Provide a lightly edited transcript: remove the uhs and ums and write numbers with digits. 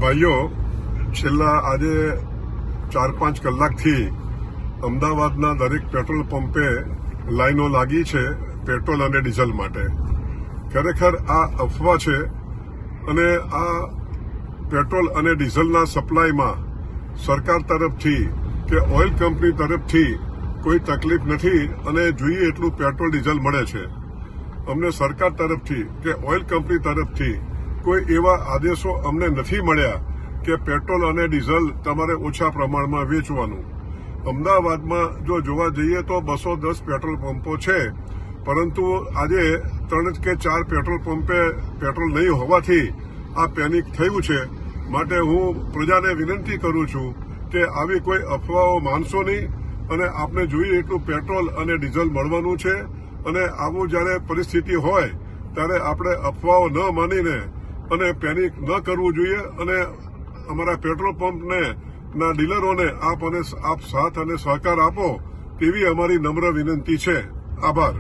ભાઈઓ, છેલ્લા આજે 4-5 કલાકથી અમદાવાદના દરેક પેટ્રોલ પંપે લાઈનો લાગી છે પેટ્રોલ અને ડીઝલ માટે. ખરેખર આ અફવા છે અને આ પેટ્રોલ અને ડીઝલના સપ્લાયમાં સરકાર તરફથી કે ઓઇલ કંપની તરફથી કોઈ તકલીફ નથી અને જોઈએ એટલું પેટ્રોલ ડીઝલ મળે છે. અમને સરકાર તરફથી કે ઓઇલ કંપની તરફથી કોઈ એવા આદેશો અમને નથી મળ્યા કે પેટ્રોલ અને ડીઝલ તમારે ઓછા પ્રમાણમાં વેચવાનું. અમદાવાદમાં જો જોવા જઈએ તો 210 પેટ્રોલ પંપો છે, પરંતુ આજે 3 કે 4 પેટ્રોલ પંપે પેટ્રોલ નહીં હોવાથી આ પેનિક થયું છે. માટે હું પ્રજાને વિનંતી કરું છું કે આવી કોઈ અફવાઓ માનશો નહીં અને આપને જોઈએ એટલું પેટ્રોલ અને ડીઝલ મળવાનું છે. અને આવું જ્યારે પરિસ્થિતિ હોય ત્યારે આપણે અફવાઓ ન માનીને અને પેનિક ન કરવું જોઈએ. અને અમારા પેટ્રોલ પંપને ના ડીલરોને આપ સાથ અને સહકાર આપો તેવી અમારી નમ્ર વિનંતી છે. આભાર.